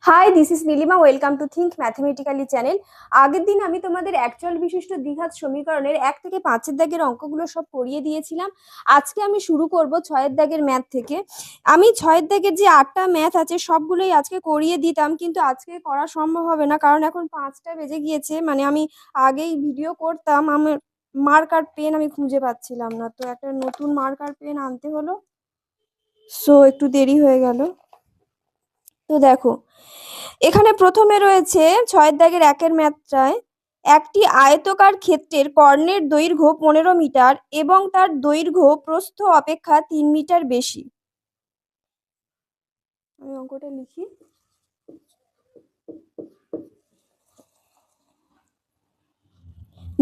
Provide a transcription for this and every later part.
High, this is Nilima. Welcome to think mathematically channel. আগের দিন আমি তোমাদের অ্যাকচুয়াল বিশিষ্ট দ্বিঘাত সমীকরণের 1 থেকে 5 দাগের অঙ্কগুলো সব করিয়ে দিয়েছিলাম। আজকে আমি শুরু করব 6 দাগের ম্যাথ থেকে। আমি 6 দাগের যে 8টা ম্যাথ আছে সবগুলোই আজকে করিয়ে দিতাম, কিন্তু আজকে করা সম্ভব হবে না, কারণ এখন 5টা বেজে গিয়েছে। মানে আমি আগেই ভিডিও করতাম, আমার মার্কার পেন আমি খুঁজে পাচ্ছিলাম না, তো একটা নতুন মার্কার পেন আনতে হলো, সো একটু দেরি হয়ে গেল। তো দেখো, এখানে প্রথমে রয়েছে 6 দাগের 1-এর ম্যাথটায় একটি আয়তকার ক্ষেত্রের কর্ণের দৈর্ঘ্য 15 মিটার এবং তার দৈর্ঘ্য প্রস্থ অপেক্ষা 3 মিটার বেশি। আমি অঙ্কটা লিখি।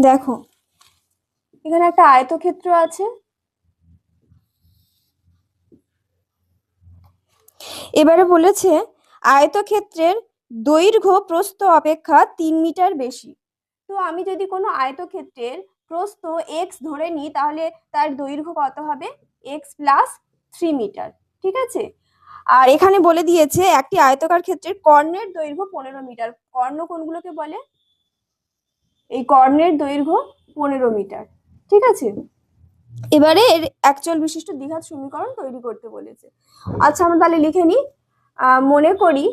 দেখো, এখানে একটা আয়তক্ষেত্র আছে, এবারে বলেছে আয়তক্ষেত্রের দৈর্ঘ্য প্রস্থ অপেক্ষা 3 মিটার বেশি। তো আমি যদি কোনো আয়তক্ষেত্রের প্রস্থ x ধরে নিই, তাহলে তার দৈর্ঘ্য কত হবে? x plus 3 metre. ঠিক আছে। আর এখানে বলে দিয়েছে একটি আয়তকার ক্ষেত্রের কর্ণের দৈর্ঘ্য 15 মিটার। কর্ণ কোনগুলোকে বলে? এই কর্ণের দৈর্ঘ্য 15 মিটার। ঠিক আছে। এবারে এর অ্যাকচুয়াল বিশিষ্ট দ্বিঘাত সমীকরণ তৈরি করতে বলেছে। আচ্ছা, আমরা তাহলে লিখে নিই। মনে করি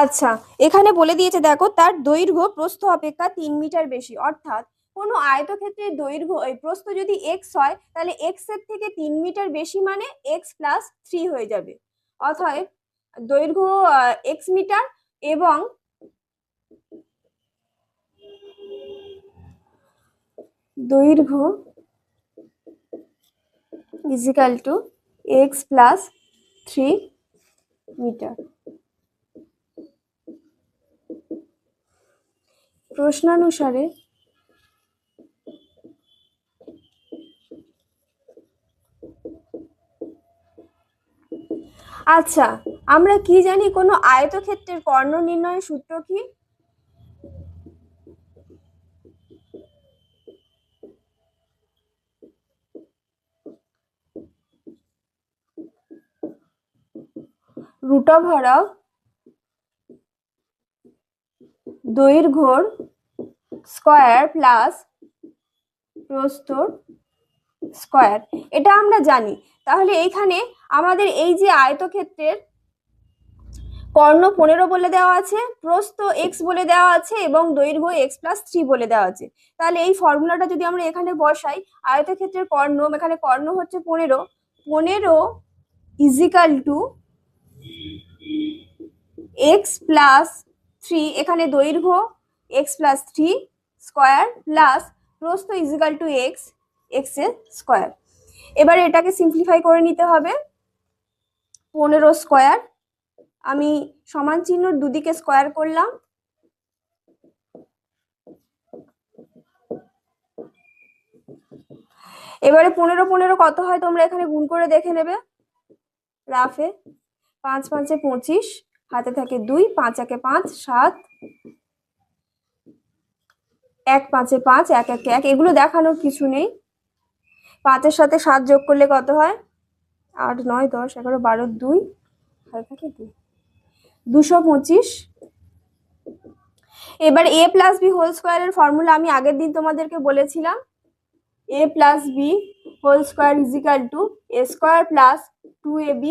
আচ্ছা, এখানে বলে দিয়েছে, দেখো, তার দৈর্ঘ্য প্রস্থ অপেক্ষা 3 মিটার বেশি। অর্থাৎ কোনো আয়তক্ষেত্রের দৈর্ঘ্য প্রস্থ যদি x হয়, তাহলে x এর থেকে 3 মিটার বেশি মানে x প্লাস 3 হয়ে যাবে। অতএব দৈর্ঘ্য x মিটার এবং দৈর্ঘ্য equal to x plus 3 metre. প্রশ্নানুসারে আচ্ছা, আমরা কি জানি কোনো আয়তক্ষেত্রের কর্ণ নির্ণয়ের সূত্র কি? রুট ওভার অফ দৈর্ঘ্যর স্কয়ার প্লাস প্রস্থর স্কয়ার, এটা আমরা জানি। তাহলে এইখানে আমাদের এই যে আয়তক্ষেত্রের কর্ণ 15 বলে দেওয়া আছে, প্রস্থ x বলে দেওয়া আছে এবং দৈর্ঘ্য x প্লাস 3 বলে দেওয়া আছে। তাহলে এই ফর্মুলাটা যদি আমরা এখানে বসাই, আয়তক্ষেত্রের কর্ণ, এখানে কর্ণ হচ্ছে 15 ইজিক্যাল টু x প্লাস 3, এখানে দৈর্ঘ্য x প্লাস 3 স্কয়ার প্লাস প্রস্থ ইজিক্যাল টু x এর স্কয়ার। এবারে এটাকে সিম্পলিফাই করে নিতে হবে। 15 স্কয়ার, আমি সমান চিহ্ন দুদিকে স্কয়ার করলাম, এবারে 15 কত হয় তোমরা এখানে গুণ করে দেখে নেবে রাফে। 5 5 25, হাতে থাকে 2, 5 1 5, 7, 1 5 5, 1 1 1, এগুলো দেখানোর কিছু নেই। 5-এর সাথে 7 যোগ করলে কত হয়? 8 9 10 11 12, 2, হাতে থাকে 2, 225। এবার a প্লাস বি হোল স্কয়ারের ফর্মুলা আমি আগের দিন তোমাদেরকে বলেছিলাম। a plus B whole square equal to a square plus 2ab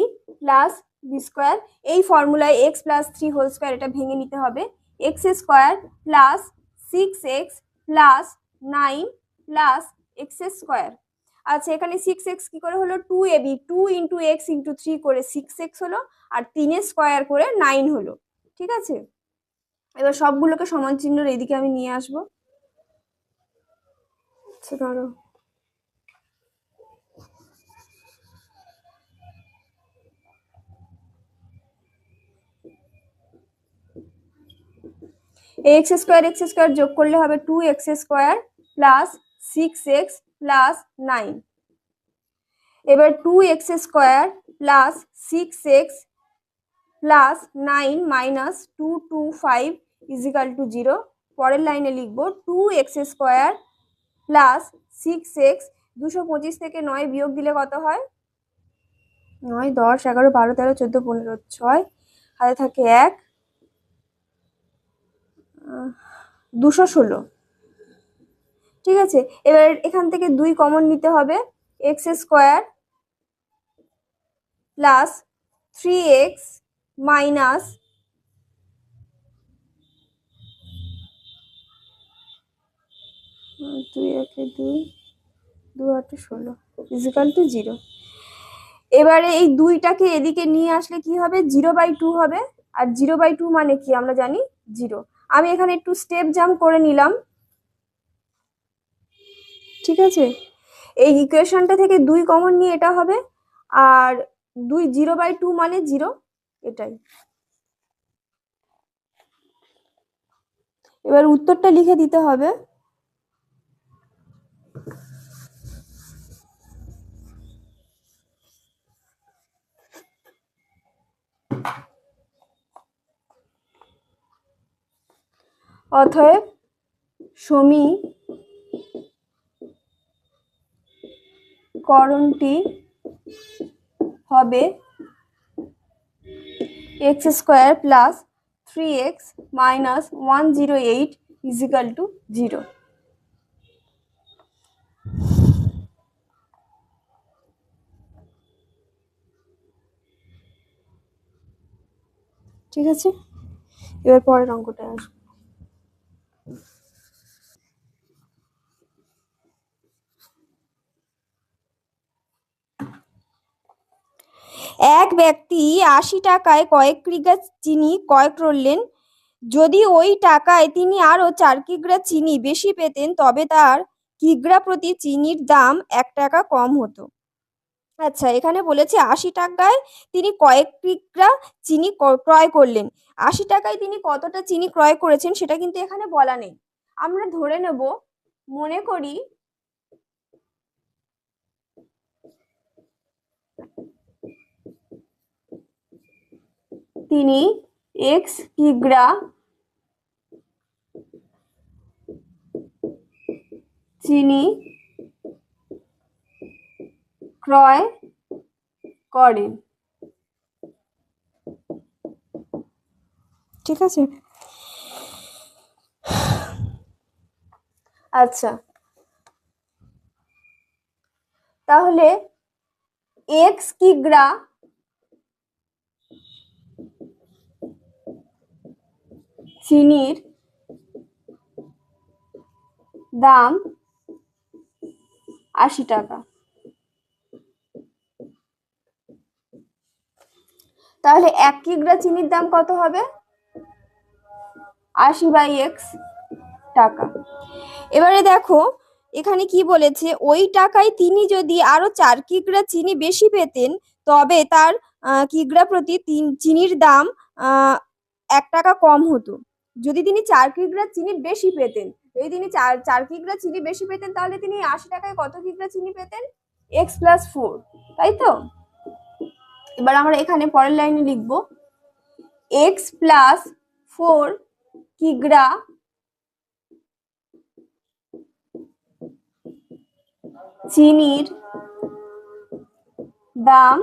plus B square. এই ফর্মুলায় x প্লাস 3 হোল স্কয়ার এটা ভেঙে নিতে হবে। x square plus 6x plus 9 plus x square. আচ্ছা, এখানে 6x কি করে হলো? 2ab, 2 ইন্টু এক্স ইন্টু 3 করে 6x হলো, আর 3 স্কয়ার করে 9 হলো। ঠিক আছে। এবার সবগুলোকে সমান চিহ্নের এইদিকে আমি নিয়ে আসবো। আচ্ছা, ধরো, এক্স স্কোয়ার যোগ করলে হবে 2x² প্লাস 6x প্লাস 9। এবার 2x² plus 6x plus 9 minus 225 equal to 0। পরের লাইনে লিখবো 2x² প্লাস 6x, 225 থেকে 9 বিয়োগ দিলে কত হয়? 9, 10, 11, 12, 13, 14, 15, 6 হাতে থাকে 1, 216। ঠিক আছে, এবার এখান থেকে 2 কমন নিতে হবে। x² plus 3x minus 2 1 2 2 8 16 is equal to 0। এবারে এই 2টাকে এদিকে নিয়ে আসলে কি হবে? 0/2 হবে। আর 0/2 মানে কি আমরা জানি 0। আমি এখানে একটু স্টেপ জাম্প করে নিলাম। ঠিক আছে, এই ইকুয়েশনটা থেকে 2 কমন নিয়ে এটা হবে, আর 0/2 মানে 0, এটাই। এবার উত্তরটা লিখে দিতে হবে। অতএব সমীকরণটি হবে x² plus 3x minus 108 is equal to 0। ঠিক আছে, এবার পরের অঙ্কটা আসবে। এক ব্যক্তি 80 টাকায় কয়েক কিগ্রা চিনি ক্রয় করলেন। যদি ওই টাকায় তিনি আরো 4 কিগ্রা চিনি বেশি পেতেন তবে তার কিগ্রা প্রতি চিনির দাম 1 টাকা কম হতো। আচ্ছা, এখানে বলেছে 80 টাকায় তিনি কয়েক কিগ্রা চিনি ক্রয় করলেন। 80 টাকায় তিনি কতটা চিনি ক্রয় করেছেন সেটা কিন্তু এখানে বলা নেই। আমরা ধরে নেব, মনে করি তিনি x কিগ্রা চিনি ক্রয় করেন। ঠিক আছে, আচ্ছা, তাহলে x কিগ্রা চিনির দাম 80 টাকা। তাহলে 1 কিগ্রা চিনির দাম কত হবে? 80/x টাকা। এবারে দেখো এখানে কি বলেছে, ওই টাকায় তিনি যদি আরো 4 কিগ্রা চিনি বেশি পেতেন তবে তার কিগ্রা প্রতি চিনির দাম 1 টাকা কম হতো। যদি তিনি 4 কিগ্রা চিনি বেশি পেতেন, যদি তিনি 4 কিগ্রা চিনি বেশি পেতেন তাহলে তিনি 80 টাকায় কত কিগ্রা চিনি পেতেন? x + 4, তাই তো? এবার আমরা এখানে পরের লাইনে লিখবো x + 4 কিগ্রা চিনির দাম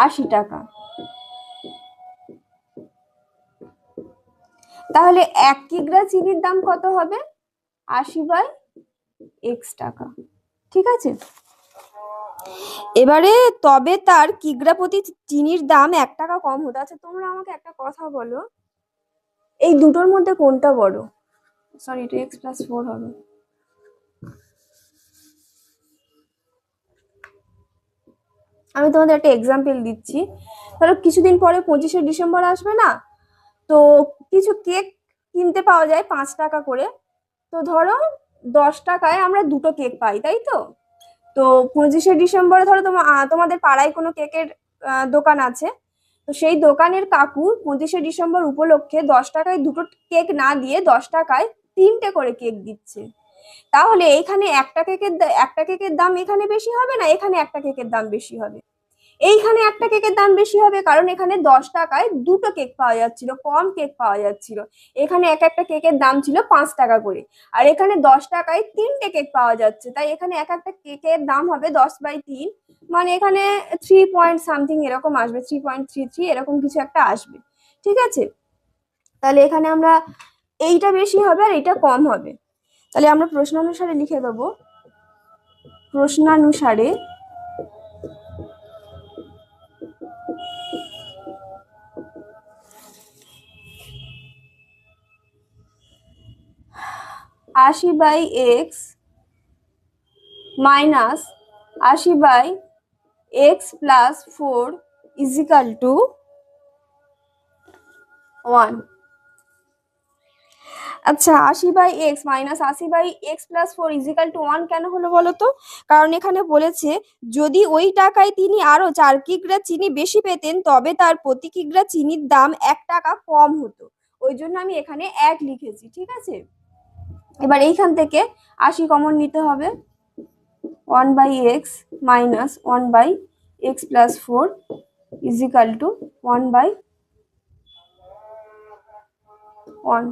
80 টাকা। তাহলে 1 কিগ্রা চিনির দাম কত হবে? 80/x টাকা। ঠিক আছে, এবারে তবে তার কিগ্রা প্রতি চিনির দাম 1 টাকা কম হতো। আচ্ছা, তোমরা আমাকে একটা কথা বলো, এই দুটোর মধ্যে কোনটা বড়? সরি, এটা x + 4 হবে। আমি তোমাদের একটা এক্সাম্পল দিচ্ছি। ধরো কিছুদিন পরে 25শে ডিসেম্বর আসবে না, তো কিছু কেক কিনতে পাওয়া যায় 5 টাকা করে। তো ধরো 10 টাকায় আমরা 2টো কেক পাই, তাই তো? তো 25শে ডিসেম্বরে ধরো তোমাদের পাড়ায় কোনো কেকের দোকান আছে, তো সেই দোকানের কাকু 25শে ডিসেম্বর উপলক্ষে 10 টাকায় দুটো কেক না দিয়ে 10 টাকায় 3টে করে কেক দিচ্ছে। তাহলে এইখানে একটা কেকের দাম এখানে বেশি হবে না এখানে একটা কেকের দাম বেশি হবে? এইখানে একটা কেকের দাম বেশি হবে, কারণ এখানে 10 টাকায় দুটো কেক পাওয়া যাচ্ছিল, কম কেক পাওয়া যাচ্ছিল। এখানে এক একটা কেকের দাম ছিল 5 টাকা করে, আর এখানে 10 টাকায় 3টে কেক পাওয়া যাচ্ছে, তাই এখানে এক একটা কেকের দাম হবে 10/3, মানে এখানে 3 পয়েন্ট সামথিং এরকম আসবে, 3.33 এরকম কিছু একটা আসবে। ঠিক আছে, তাহলে এখানে আমরা এইটা বেশি হবে আর এইটা কম হবে। তাহলে আমরা প্রশ্নানুসারে লিখে দেবো, প্রশ্নানুসারে 80/x minus 80/x plus 4 is equal to 1। আচ্ছা, 80/x minus 80/x plus 4 is equal to 1 কেন হলো বলো তো? কারণ এখানে বলেছে যদি ওই টাকায় তিনি আরো 4 কিগ্রা চিনি বেশি পেতেন তবে তার প্রতি কিগ্রা চিনির দাম 1 টাকা কম হতো, ওই জন্য আমি এখানে 1 লিখেছি। ঠিক আছে, এবার এইখান থেকে 80 কমন নিতে হবে, 1/x minus 1/x plus 4 is equal to 1/1।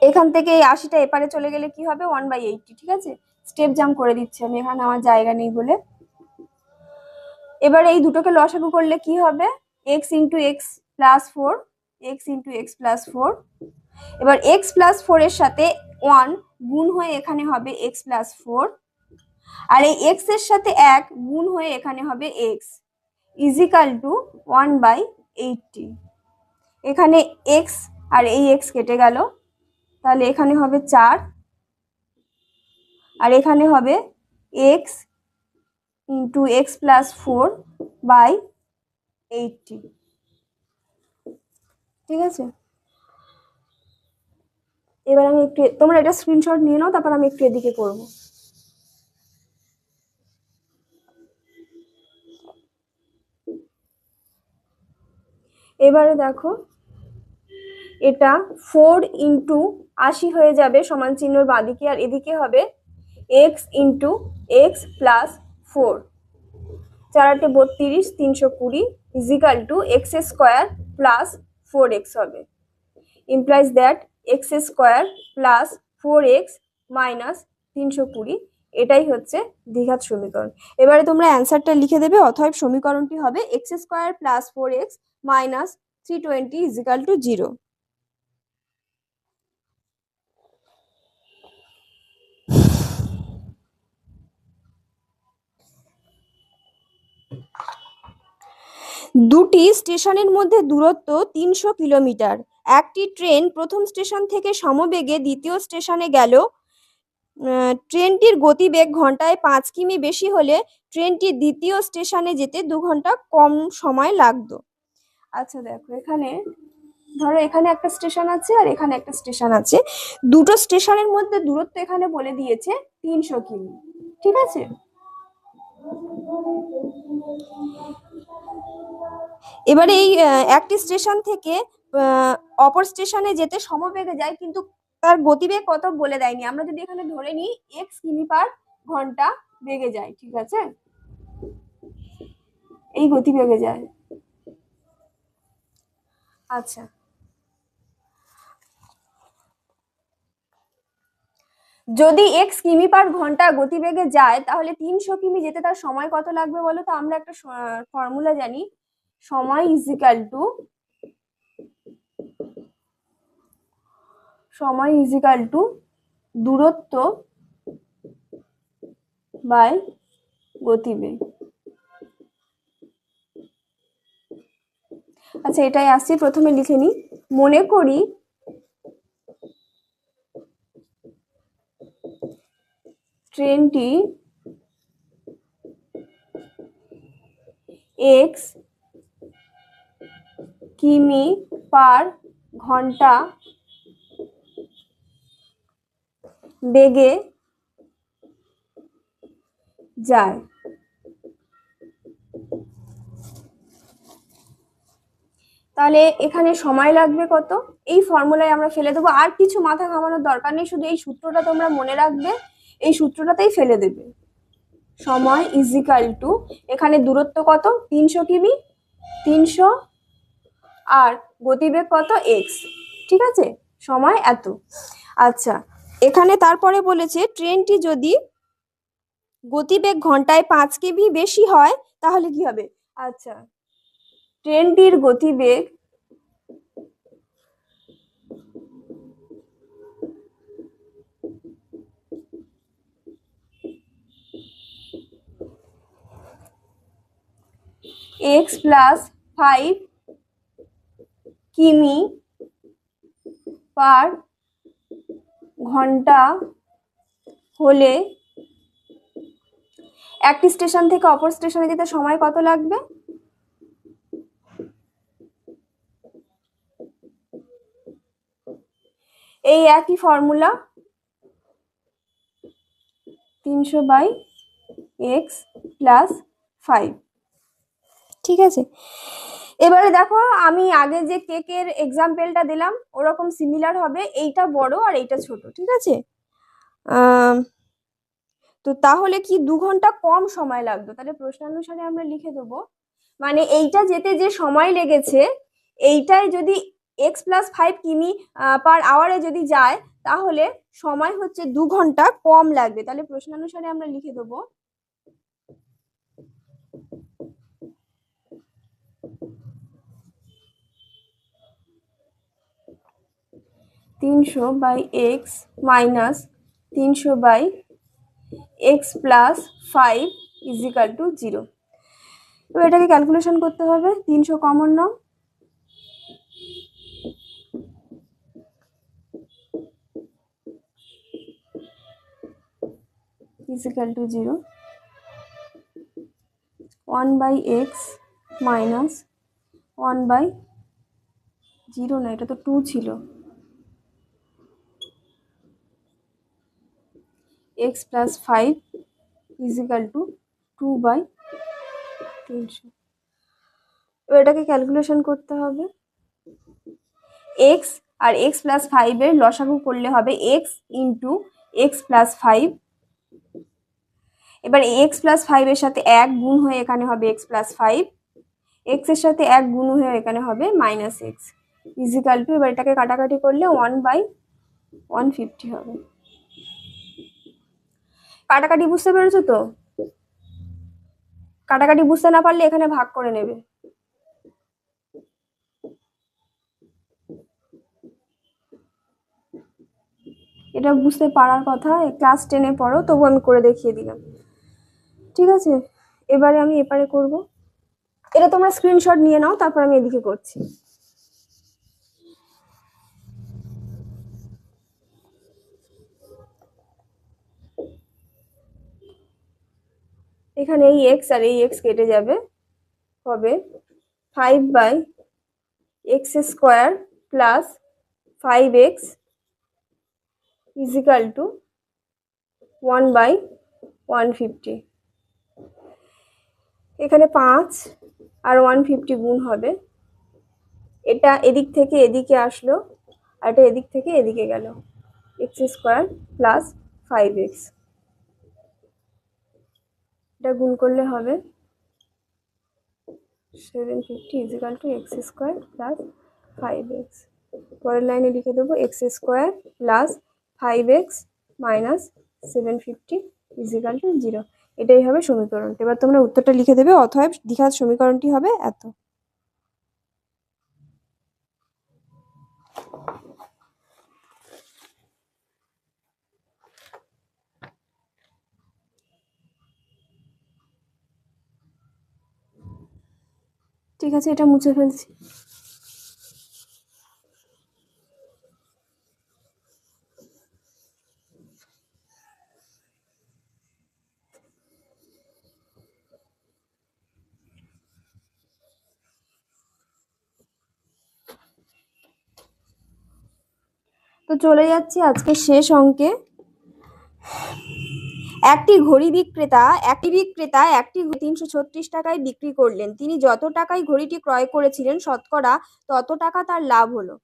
এখান থেকে এই 80টা এপারে চলে গেলে কি হবে, 1/80। ঠিক আছে, স্টেপ জাম্প করে দিচ্ছি আমি, এখানে আমার জায়গা নেই বলে। এবার এই দুটোকে লসাগু করলে কি হবে, x into x plus 4, x into x plus 4। এবার x প্লাস 4 এর সাথে 1 গুণ হয়ে এখানে হবে x প্লাস 4, আর এই x এর সাথে 1 গুণ হয়ে এখানে হবে x ইজ ইকাল টু 1/80। এখানে x আর এই x কেটে গেল, তাহলে এখানে হবে 4, আর এখানে হবে x ইন্টু এক্স প্লাস 4/80। ঠিক আছে, এবার আমি একটু, তোমরা এটা স্ক্রিনশট নিয়ে নাও, তারপর আমি একটু এদিকে করব। এবারে দেখো, এটা 4 ইন্টু 80 হয়ে যাবে সমান চিহ্নর বাঁদিকে, আর এদিকে হবে x into x plus 4, 4 × 8 = 320 is equal to x square plus 4x হবে, implies that x square plus 4x minus 320, এটাই হচ্ছে দ্বিঘাত সমীকরণ। এবারে তোমরা অ্যান্সারটা লিখে দেবে, অতএব সমীকরণটি হবে x square plus 4x minus 320 is equal to 0। দুটি স্টেশনের মধ্যে দূরত্ব 300 কিলোমিটার। একটি ট্রেন প্রথম স্টেশন থেকে সমবেগে দ্বিতীয় স্টেশনে গেল। ট্রেনটির গতিবেগ ঘন্টায় 5 কিমি বেশি হলে ট্রেনটি দ্বিতীয় স্টেশনে যেতে 2 ঘন্টা কম সময় লাগতো। আচ্ছা দেখো, এখানে ধরো এখানে একটা স্টেশন আছে আর এখানে একটা স্টেশন আছে, দুটো স্টেশনের মধ্যে দূরত্ব এখানে বলে দিয়েছে 300 কিমি। ঠিক আছে, এবারে এই একটি স্টেশন থেকে অপর স্টেশনে যেতে সমবেগে যায়, কিন্তু তার গতিবেগ কত বলে দেয়নি। আমরা যদি এখানে ধরে নিই x কিমি/ঘন্টা বেগে যায়, ঠিক আছে, এই গতিবেগে যায়। আচ্ছা, যদি x কিমি/ঘন্টা গতিবেগে যায় তাহলে 300 কিমি যেতে তার সময় কত লাগবে বলো তো? আমরা একটা ফর্মুলা জানি, সময় ইজ ইকাল টু দূরত্ব বাই গতিবেগ। আচ্ছা, এটাই আসছি, প্রথমে লিখে নিই। মনে করি ট্রেনটি x কিমি/ঘন্টা বেগে যায়। তাহলে এখানে সময় লাগবে কত, এই ফর্মুলায় আমরা ফেলে দেবো, আর কিছু মাথা ঘামানোর দরকার নেই, শুধু এই সূত্রটা তোমরা মনে রাখবে, এই সূত্রটাতেই ফেলে দেবে। সময় ইজিক্যাল টু, এখানে দূরত্ব কত 300 কিমি, 300, আর গতিবেগ কত এক্স, ঠিক আছে, সময় এত। আচ্ছা, এখানে তারপরে বলেছে ট্রেনটি যদি গতিবেগ ঘন্টায় 5 কিমি বেশি হয় তাহলে কি হবে। আচ্ছা, ট্রেনটির গতিবেগ x প্লাস 5 কিমি পার ঘন্টা হলে একটি স্টেশন থেকে অপর স্টেশনে যেতে সময় কত লাগবে। এই একই ফর্মুলা, 300/x প্লাস 5, ঠিক আছে। এবারে দেখো আমি আগে যে কেকের এক্সাম্পলটা দিলাম ওরকম সিমিলার হবে, এইটা বড় আর এইটা ছোট, ঠিক আছে। তো তাহলে কি 2 ঘন্টা কম সময় লাগবে, তাহলে প্রশ্নানুসারে আমরা লিখে দেবো, মানে এইটা যেতে যে সময় লেগেছে এইটাই যদি x+5 কিমি পার আওয়ারে যদি যায় তাহলে সময় হচ্ছে 2 ঘন্টা কম লাগবে, তাহলে প্রশ্নানুসারে আমরা লিখে দেবো 300/x minus 300/x plus 5 is equal to 0। এবার এটাকে ক্যালকুলেশন করতে হবে, 300 common now, is equal to 0, 1/x minus 1/0 না, এটা তো 2 ছিল, x প্লাস 5 ইজিক্যাল টু 2/300। এবার এটাকে ক্যালকুলেশন করতে হবে, x আর x প্লাস 5 এর লসাগু করলে হবে x ইন্টু x প্লাস 5, এবার x প্লাস 5 এর সাথে 1 গুণ হয়ে এখানে হবে x প্লাস 5, x এর সাথে 1 গুণ হয়ে এখানে হবে মাইনাস এক্স ইজিক্যাল টু, এবার এটাকে কাটাকাটি করলে 1/150 হবে। কাটাকাটি বুঝতে পেরেছো তো, কাটাকাটি বুঝতে না পারলে এখানে ভাগ করে নেবে। এটা বুঝতে পারার কথা, ক্লাস 10-এ পড়ো, তবু আমি করে দেখিয়ে দিলাম, ঠিক আছে। এবারে আমি এপারে করব, এটা তোমরা স্ক্রিনশট নিয়ে নাও, তারপর আমি এদিকে করছি। এখানে এই x আর এই x কেটে যাবে, হবে 5/x² plus 5x is equal two 1/150। এখানে 5 আর 150 গুণ হবে, এটা এদিক থেকে এদিকে আসলো আর এটা এদিক থেকে এদিকে গেল, x² প্লাস 5x, এটা গুণ করলে হবে 750 is equal two x² plus 5x। পরের লাইনে লিখে দেবো x² plus 5x minus 750 is equal to 0। এটাই হবে সমীকরণ। এবার তোমরা উত্তরটা লিখে দেবে, অতএব দ্বিঘাত সমীকরণটি হবে এত। ঠিক আছে, এটা মুছে ফেলছি। তো চলে যাচ্ছি আজকে শেষ অঙ্কে। একটি বিক্রেতা একটি 336 টাকায় বিক্রি করলেন। তিনি যত টাকায় ঘড়িটি ক্রয় করেছিলেন শতকরা তত টাকা তার লাভ হলো।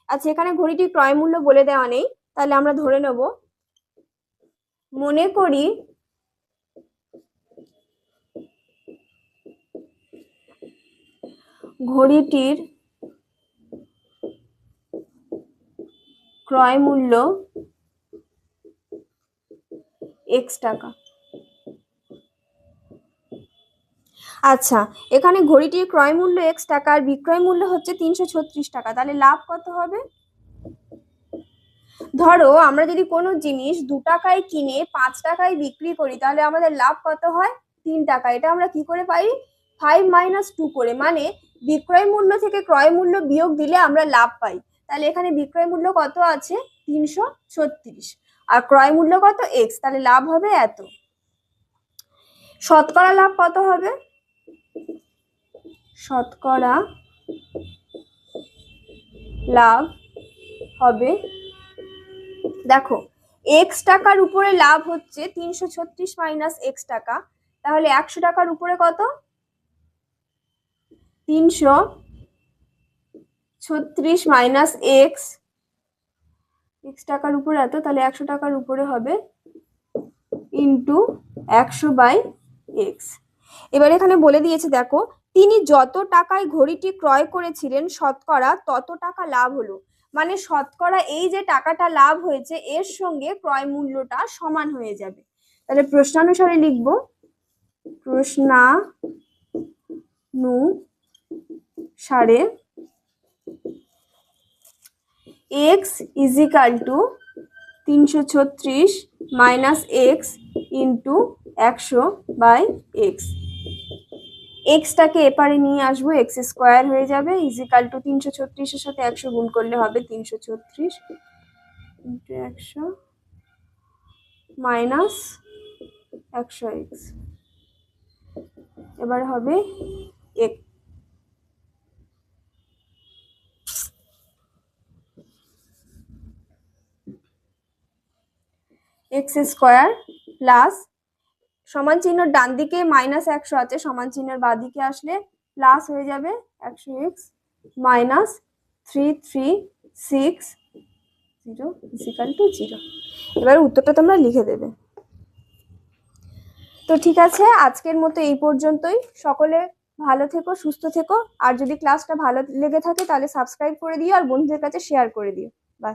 আচ্ছা, এখানে ঘড়িটির ক্রয় মূল্য বলে দেওয়া নেই, তাহলে আমরা ধরে নেব, মনে করি ঘড়িটির ক্রয় মূল্য x টাকা। আচ্ছা, এখানে ঘড়িটির ক্রয় মূল্য x টাকা আর বিক্রয় মূল্য হচ্ছে 336 টাকা, তাহলে লাভ কত হবে? ধরো আমরা যদি কোনো জিনিস 2 টাকায় কিনে 5 টাকায় বিক্রি করি তাহলে আমাদের লাভ কত হয়? 3 টাকা। এটা আমরা কি করে পাই? 5 - 2 করে, মানে বিক্রয় মূল্য থেকে ক্রয় মূল্য বিয়োগ দিলে আমরা লাভ পাই। তাহলে এখানে বিক্রয় মূল্য কত আছে? 336, আর ক্রয় মূল্য কত? x, তাহলে লাভ হবে এত। শতকরা লাভ কত হবে? শতকরা লাভ হবে, দেখো x টাকার উপরে লাভ হচ্ছে 336 মাইনাস x টাকা, তাহলে 100 টাকার উপরে কত? 336 মাইনাস x টাকার উপরে এত, তাহলে 100 টাকার উপরে হবে ইন্টু 100/x। এবার এখানে বলে দিয়েছে, দেখো তিনি যত টাকায় ঘড়িটি ক্রয় করেছিলেন শতকরা তত টাকা লাভ হলো, মানে শতকরা এই যে টাকাটা লাভ হয়েছে এর সঙ্গে ক্রয় মূল্যটা সমান হয়ে যাবে। তাহলে প্রশ্নানুসারে লিখবো, প্রশ্নানুসারে x = 336 minus x into 100/x। এক্সটাকে এপারে নিয়ে আসবো, x স্কোয়ার হয়ে যাবে, ইজিক্যাল টু 336 এর সাথে 100 গুণ করলে হবে 336 ইন্টু 100 মাইনাস 100x। এবার হবে x স্কোয়ার প্লাস সমান চিহ্ন ডান দিকে -100 আছে, সমান চিহ্নের বাঁ দিকে আসলে প্লাস হয়ে যাবে 100x মাইনাস 3360 = 0। এবার উত্তরটা তোমরা লিখে দেবে। তো ঠিক আছে, আজকের মতো এই পর্যন্তই। সকলে ভালো থেকো, সুস্থ থেকো, আর যদি ক্লাসটা ভালো লেগে থাকে তাহলে সাবস্ক্রাইব করে দিও আর বন্ধুদের কাছে শেয়ার করে দিও। বাই।